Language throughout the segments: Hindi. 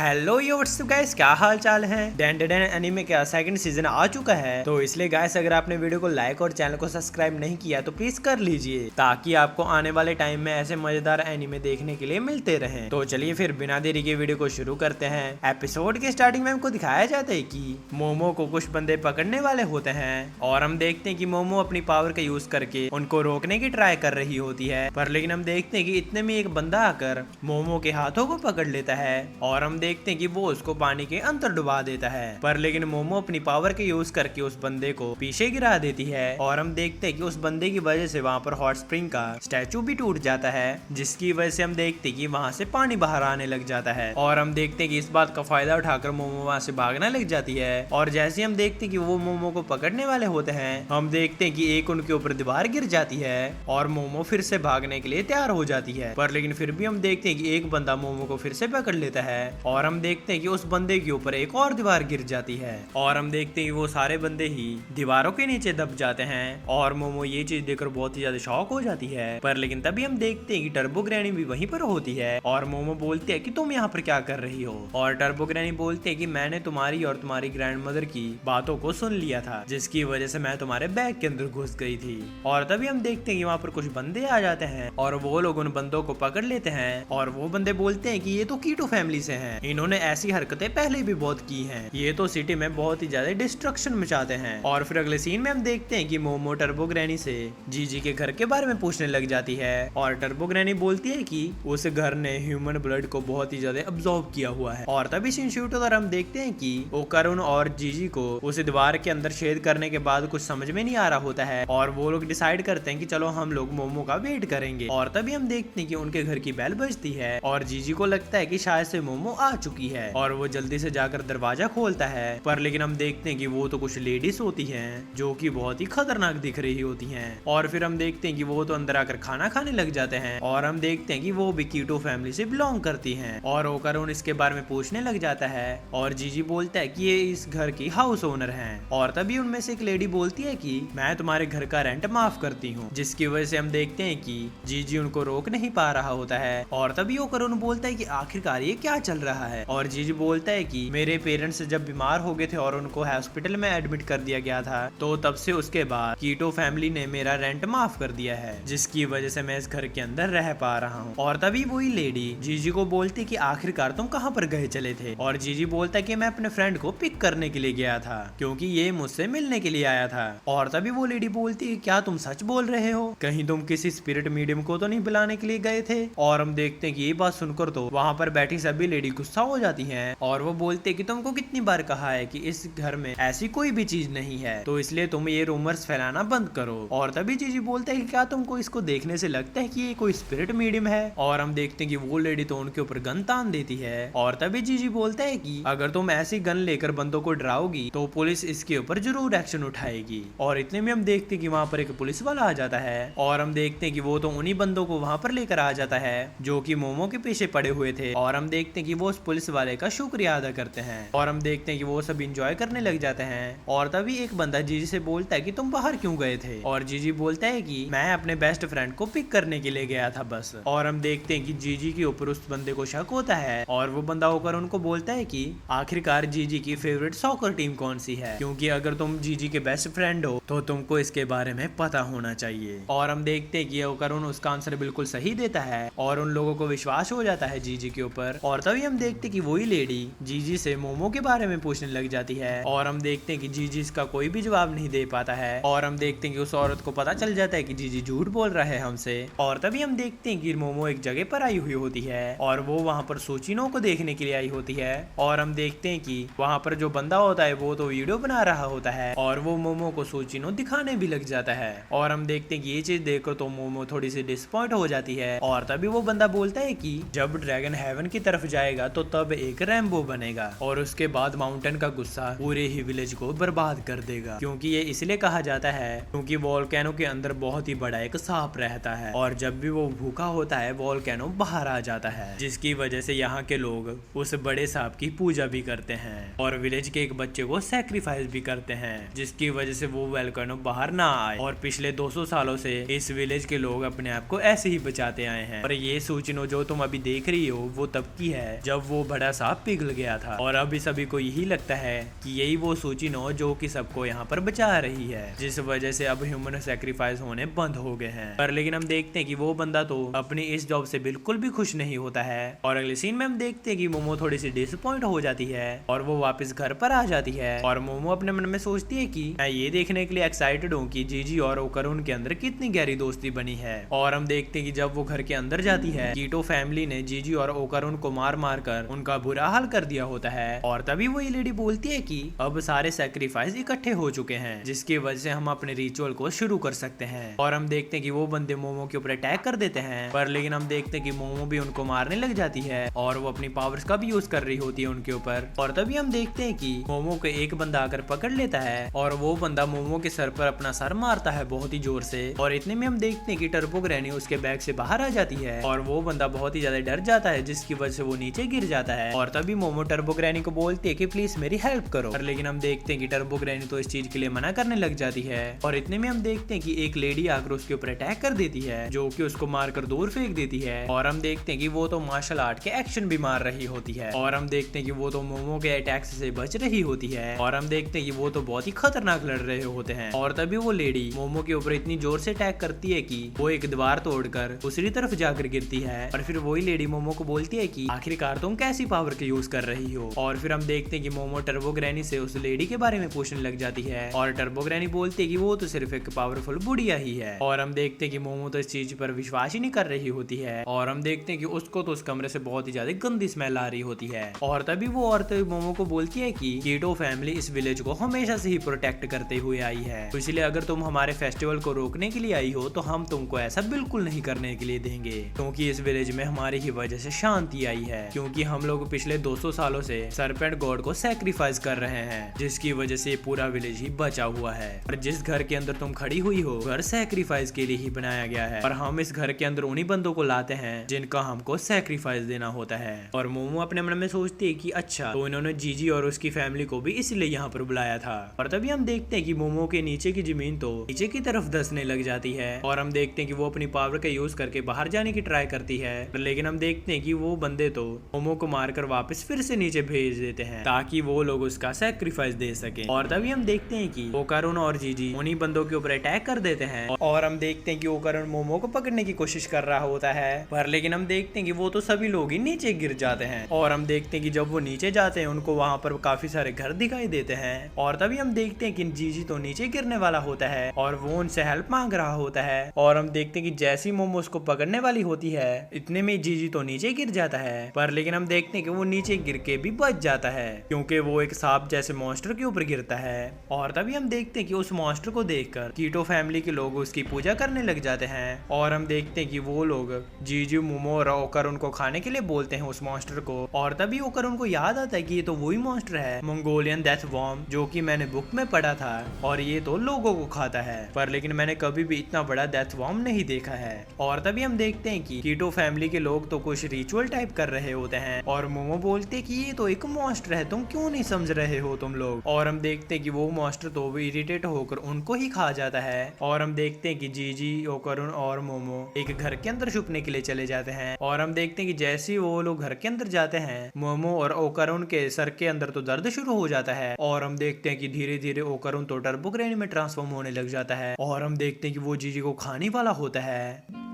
हेलो यो व्हाट्सअप गाइस, क्या हाल चाल है। डेन डेन एनीमे का सेकंड सीजन आ चुका है, तो इसलिए गाइस अगर आपने वीडियो को लाइक और चैनल को सब्सक्राइब नहीं किया तो प्लीज कर लीजिए, ताकि आपको आने वाले टाइम में ऐसे मजेदार एनीमे देखने के लिए मिलते रहें। तो चलिए फिर बिना देरी के वीडियो को शुरू करते हैं। एपिसोड के स्टार्टिंग में हमको दिखाया जाता है कि मोमो को कुछ बंदे पकड़ने वाले होते हैं और हम देखते हैं कि मोमो अपनी पावर का यूज करके उनको रोकने की ट्राई कर रही होती है, पर लेकिन हम देखते हैं कि इतने में एक बंदा आकर मोमो के हाथों को पकड़ लेता है और हम देखते हैं कि वो उसको पानी के अंदर डुबा देता है, पर लेकिन मोमो अपनी पावर के यूज करके उस बंदे को पीछे गिरा देती है और हम देखते हैं कि उस बंदे की वजह से वहाँ पर हॉट स्प्रिंग का स्टैचू भी टूट जाता है, जिसकी वजह से हम देखते हैं कि वहाँ से पानी बाहर आने लग जाता है और हम देखते हैं कि इस बात का फायदा उठाकर मोमो वहाँ से भागने लग जाती है। और जैसे हम देखते हैं कि वो मोमो को पकड़ने वाले होते हैं, हम देखते हैं कि एक उनके ऊपर दीवार गिर जाती है और मोमो फिर से भागने के लिए तैयार हो जाती है, पर लेकिन फिर भी हम देखते हैं कि एक बंदा मोमो को फिर से पकड़ लेता है और हम देखते हैं कि उस बंदे के ऊपर एक और दीवार गिर जाती है और हम देखते हैं कि वो सारे बंदे ही दीवारों के नीचे दब जाते हैं और मोमो ये चीज देखकर बहुत ही ज्यादा शॉक हो जाती है। पर लेकिन तभी हम देखते हैं कि टर्बो ग्रैनी भी वहीं पर होती है और मोमो बोलते हैं कि तुम यहाँ पर क्या कर रही हो, और टर्बो ग्रैनी बोलते हैं कि मैंने तुम्हारी और तुम्हारी ग्रैंडमदर की बातों को सुन लिया था, जिसकी वजह से मैं तुम्हारे बैग के अंदर घुस गई थी। और तभी हम देखते हैं कि वहाँ पर कुछ बंदे आ जाते हैं और वो लोग उन बंदों को पकड़ लेते हैं और वो बंदे बोलते हैं कि ये तो कीटो फैमिली से हैं, इन्होंने ऐसी हरकतें पहले भी बहुत की हैं, ये तो सिटी में बहुत ही ज्यादा डिस्ट्रक्शन मचाते हैं। और फिर अगले सीन में हम देखते हैं कि मोमो टर्बो ग्रैनी से जीजी के घर के बारे में पूछने लग जाती है और टर्बो ग्रैनी बोलती है कि उस घर ने ह्यूमन ब्लड को बहुत ही ज्यादा अब्सॉर्ब किया हुआ है। और तभी सीन शूट होकर हम देखते हैं कि ओकारुन और जीजी को उस दीवार के अंदर छेद करने के बाद कुछ समझ में नहीं आ रहा होता है और वो लोग डिसाइड करते हैं कि चलो हम लोग मोमो का वेट करेंगे। और तभी हम देखते हैं कि उनके घर की बेल बजती है और जीजी को लगता है कि शायद से मोमो आ चुकी है और वो जल्दी से जाकर दरवाजा खोलता है, पर लेकिन हम देखते हैं कि वो तो कुछ लेडीज होती हैं जो कि बहुत ही खतरनाक दिख रही होती हैं। और फिर हम देखते हैं कि वो तो अंदर आकर खाना खाने लग जाते हैं और हम देखते हैं कि वो भी कीटो फैमिली से बिलोंग करती हैं और ओकारुन इसके बारे में पूछने लग जाता है और जीजी बोलता है कि ये इस घर की हाउस ओनर हैं। और तभी उनमें से एक लेडी बोलती है कि मैं तुम्हारे घर का रेंट माफ करती हूँ, जिसकी वजह से हम देखते हैं कि जीजी उनको रोक नहीं पा रहा होता है। और तभी ओकारुन बोलता है कि आखिरकार ये क्या चल रहा है, और जीजी बोलता है कि मेरे पेरेंट्स जब बीमार हो गए थे और उनको हॉस्पिटल में एडमिट कर दिया गया था, तो तब से उसके बाद कीटो फैमिली ने मेरा रेंट माफ कर दिया है, जिसकी वजह से मैं इस घर के अंदर रह पा रहा हूँ। और तभी वही लेडी जीजी को बोलती कि आखिरकार तुम कहाँ पर गए चले थे, और जीजी बोलता है कि मैं अपने फ्रेंड को पिक करने के लिए गया था क्योंकि ये मुझसे मिलने के लिए आया था। और तभी वो लेडी बोलती है क्या तुम सच बोल रहे हो, कहीं तुम किसी स्पिरिट मीडियम को तो नहीं बुलाने के लिए गए थे। और हम देखते हैं कि ये बात सुनकर तो वहाँ पर बैठी सभी लेडी गुस्सा हो जाती हैं और वो बोलते कि तुमको कितनी बार कहा है कि इस घर में ऐसी कोई भी चीज नहीं है, तो इसलिए तुम ये रूमर्स फैलाना बंद करो। और तभी जीजी बोलते हैं कि क्या तुमको इसको देखने से लगता है कि ये कोई स्पिरिट मीडियम है, और हम देखते हैं कि वो लेडी तो उनके ऊपर गन तान देती है। और तभी जीजी बोलता है कि अगर तुम ऐसी गन लेकर बंदों को डराओगी तो पुलिस इसके ऊपर जरूर एक्शन उठाएगी। और इतने में हम देखते हैं कि वहाँ पर एक पुलिस वाला आ जाता है और हम देखते हैं कि वो तो उन्हीं बंदों को वहाँ पर लेकर आ जाता है जो कि मोमो के पीछे पड़े हुए थे। और हम देखते हैं कि वो उस पुलिस वाले का शुक्रिया अदा करते हैं और हम देखते हैं कि वो सब इंजॉय करने लग जाते हैं। और तभी एक बंदा जीजी से बोलता है कि तुम बाहर क्यों गए थे, और जीजी बोलता है कि मैं अपने बेस्ट फ्रेंड को पिक करने के लिए गया था बस। और हम देखते हैं कि जीजी के ऊपर उस बंदे को शक होता है और वो बंदा होकर उनको बोलता है कि आखिरकार जीजी की फेवरेट सॉकर टीम कौन सी है, क्योंकि अगर तुम जीजी के बेस्ट फ्रेंड हो तो तुमको इसके बारे में पता होना चाहिए। और हम देखते हैं कि ओकारुन उसका आंसर बिल्कुल सही देता है और उन लोगों को विश्वास हो जाता है जीजी के ऊपर। और तभी हम देखते हैं कि वही लेडी जीजी से मोमो के बारे में पूछने लग जाती है और हम देखते हैं कि जीजी इसका कोई भी जवाब नहीं दे पाता है। और हम देखते हैं कि उस औरत को पता चल जाता है कि जीजी झूठ बोल रहा है हमसे। और तभी हम देखते हैं कि मोमो एक जगह पर आई हुई होती है और वो वहाँ पर सोचिनो को देखने के लिए आई होती है। और हम देखते हैं कि वहाँ पर जो बंदा होता है वो तो वीडियो बना रहा होता है और वो मोमो को सोचिनो दिखाने भी लग जाता है। और हम देखते हैं कि ये चीज देखकर तो मोमो थोड़ी सी डिसपॉइंट हो जाती है। और तभी वो बंदा बोलता है कि जब ड्रैगन हेवन की तरफ जाएगा तो तब एक रैम्बो बनेगा और उसके बाद माउंटेन का गुस्सा पूरे ही विलेज को बर्बाद कर देगा, क्योंकि ये इसलिए कहा जाता है क्योंकि वोल्केनो के अंदर बहुत ही बड़ा एक सांप रहता है और जब भी वो भूखा होता है वोल्केनो बाहर आ जाता है, जिसकी वजह से यहाँ के लोग उस बड़े सांप की पूजा भी करते हैं और विलेज के एक बच्चे को सैक्रिफाइस भी करते हैं, जिसकी वजह से वो वोल्केनो बाहर ना आए। और पिछले 200 सालों से इस विलेज के लोग अपने आप को ऐसे ही बचाते आए हैं। और ये सूचिनो जो तुम अभी देख रही हो वो तब की है जब वो बड़ा सांप पिघल गया था और अभी सभी को यही लगता है कि यही वो सूचिनो जो कि सबको यहाँ पर बचा रही है, जिस वजह से अब ह्यूमन सैक्रिफाइस होने बंद हो गए हैं। पर लेकिन हम देखते हैं कि वो बंदा तो अपनी इस जॉब से बिल्कुल भी खुश नहीं होता है और अगले सीन में हम देखते हैं कि मोमो थोड़ी सी डिसअपॉइंट हो जाती है और वो वापस घर पर आ जाती है और मोमो अपने मन में सोचती है कि मैं ये देखने के लिए एक्साइटेड हूँ कि जीजी और ओकारून के अंदर कितनी गहरी दोस्ती बनी है। और हम देखते हैं कि जब वो घर के अंदर जाती है, कीटो फैमिली ने जीजी और ओकारून को मार मार कर उनका बुरा हाल कर दिया होता है और तभी वो ये लेडी बोलती है कि अब सारे सैक्रिफाइस इकट्ठे हो चुके हैं, जिसकी वजह से हम अपने रिचुअल को शुरू कर सकते हैं। और हम देखते हैं कि वो बंदे मोमो के ऊपर अटैक कर देते हैं, पर लेकिन हम देखते हैं कि मोमो भी उनको मारने लग जाती है और वो अपनी पावर्स का भी यूज कर रही होती है उनके ऊपर। और तभी हम देखते हैं कि मोमो को एक बंदा आकर पकड़ लेता है और वो बंदा मोमो के सर पर अपना सर मारता है बहुत ही जोर से। और इतने में हम देखते हैं कि टर्बो ग्रैनी उसके बैग से बाहर आ जाती है और वो बंदा बहुत ही ज्यादा डर जाता है, जिसकी वजह से वो नीचे गिर जाता है। और तभी मोमो टर्बो ग्रैनी को बोलती है कि प्लीज मेरी हेल्प करो, पर लेकिन हम देखते हैं कि टर्बो ग्रैनी तो इस चीज के लिए मना करने लग जाती है। और इतने में हम देखते हैं कि एक लेडी आकर उसके ऊपर अटैक कर देती है, जो कि उसको मारकर दूर फेंक देती है। और हम देखते हैं कि वो तो मार्शल आर्ट के एक्शन भी मार रही होती है और हम देखते हैं कि वो तो मोमो के अटैक से बच रही होती है और हम देखते हैं कि वो तो बहुत ही खतरनाक लड़ रहे होते हैं। और तभी वो लेडी मोमो के ऊपर इतनी जोर से अटैक करती है कि वो एक दीवार तोड़कर दूसरी तरफ जाकर गिरती है। और फिर वही लेडी मोमो को बोलती है कि आखिरकार तुम कैसी पावर के यूज कर रही हो। और फिर हम देखते हैं कि मोमो टर्बो ग्रैनी से उस लेडी के बारे में पूछने लग जाती है और टर्बो ग्रैनी बोलती है कि वो तो सिर्फ एक पावरफुल बुढ़िया ही है। और हम देखते हैं कि मोमो तो इस चीज पर विश्वास ही नहीं कर रही होती है और हम देखते हैं कि उसको तो उस कमरे से बहुत ही ज्यादा गंदी स्मेल आ रही होती है। और तभी वो औरत मोमो को बोलती है कि कीटो फैमिली इस विलेज को हमेशा से ही प्रोटेक्ट करते हुए आई है, तो इसलिए अगर तुम हमारे फेस्टिवल को रोकने के लिए आई हो तो हम तुमको ऐसा बिल्कुल नहीं करने के लिए देंगे, क्योंकि इस विलेज में हमारी ही वजह से शांति आई है, क्योंकि हम लोग पिछले 200 सालों से सरपेंट गॉड को सैक्रिफाइस कर रहे हैं, जिसकी वजह से पूरा विलेज ही बचा हुआ है। और जिस घर के अंदर तुम खड़ी हुई हो, घर सैक्रिफाइस के लिए ही बनाया गया है और हम इस घर के अंदर उन्हीं बंदों को लाते हैं जिनका हमको सैक्रिफाइस देना होता है। और मोमो अपने मन में सोचती है कि अच्छा, तो इन्होंने जीजी और उसकी फैमिली को भी इसलिए यहाँ पर बुलाया था। और तभी हम देखते हैं कि मोमो के नीचे की जमीन तो नीचे की तरफ धंसने लग जाती है और हम देखते हैं कि वो अपनी पावर का यूज करके बाहर जाने की ट्राई करती है, लेकिन हम देखते हैं कि वो बंदे तो मोमो को मारकर वापस फिर से नीचे भेज देते हैं ताकि वो लोग उसका सैक्रिफाइस दे सके। और तभी हम देखते हैं कि ओकारून और जीजी उन्हीं बंदों के ऊपर अटैक कर देते हैं और हम देखते हैं कि ओकारून मोमो को पकड़ने की कोशिश कर रहा होता है, पर लेकिन हम देखते हैं कि वो तो सभी लोग ही नीचे गिर जाते हैं। और हम देखते हैं कि जब वो नीचे जाते हैं उनको वहाँ पर काफी सारे घर दिखाई देते हैं और तभी हम देखते हैं कि जीजी तो नीचे गिरने वाला होता है और वो उनसे हेल्प मांग रहा होता है। और हम देखते हैं कि जैसे ही मोमो उसको पकड़ने वाली होती है, इतने में जीजी तो नीचे गिर जाता है, पर लेकिन हम देखते हैं कि वो नीचे गिर के भी बच जाता है क्योंकि वो एक सांप जैसे मॉन्स्टर के ऊपर गिरता है। और तभी हम देखते हैं कि उस मॉन्स्टर को देखकर कीटो फैमिली के लोग उसकी पूजा करने लग जाते हैं और हम देखते हैं कि वो लोग जीजी, मोमो और ओकारून को खाने के लिए बोलते हैं उस मॉन्स्टर को। और तभी ओकारून को याद आता है कि ये तो वही मॉन्स्टर है, मंगोलियन डेथ वॉर्म, जो कि मैंने बुक में पढ़ा था और ये तो लोगों को खाता है, पर लेकिन मैंने कभी भी इतना बड़ा डेथ वॉर्म नहीं देखा है। और तभी हम देखते हैं कि कीटो फैमिली के लोग तो कुछ रिचुअल टाइप कर रहे होते हैं और मोमो बोलते हैं कि ये तो एक मॉन्स्टर है, तुम क्यों नहीं समझ रहे हो तुम लोग। और हम देखते हैं कि वो मॉन्स्टर तो इरिटेट होकर उनको ही खा जाता है। और हम देखते हैं कि जीजी, ओकारून और मोमो एक घर के अंदर छुपने के लिए चले जाते हैं और हम देखते हैं कि जैसे ही वो लोग घर के अंदर जाते हैं, मोमो और ओकारून के सर के अंदर तो दर्द शुरू हो जाता है और हम देखते हैं कि धीरे धीरे ओकारून तो टर्बो ग्रैनी में ट्रांसफॉर्म होने लग जाता है और हम देखते हैं कि वो जीजी को खाने वाला होता है।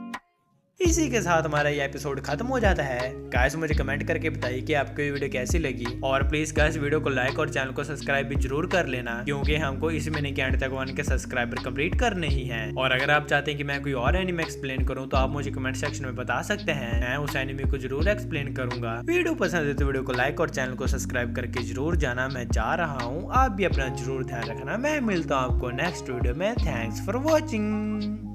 इसी के साथ हमारा ये एपिसोड खत्म हो जाता है। गाइस मुझे कमेंट करके बताइए कि आपको ये वीडियो कैसी लगी और प्लीज गाइस वीडियो को लाइक और चैनल को सब्सक्राइब भी जरूर कर लेना, क्योंकि हमको इस महीने के एंड तक 1 के सब्सक्राइबर कंप्लीट करने ही हैं। और अगर आप चाहते हैं कि मैं कोई और एनिमे एक्सप्लेन करूं तो आप मुझे कमेंट सेक्शन में बता सकते हैं, मैं उस एनिमे को जरूर एक्सप्लेन करूंगा। वीडियो पसंद है तो वीडियो को लाइक और चैनल को सब्सक्राइब करके जरूर जाना। मैं जा रहा हूँ, आप भी अपना जरूर ध्यान रखना। मैं मिलता हूँ आपको नेक्स्ट वीडियो में। Thanks for watching.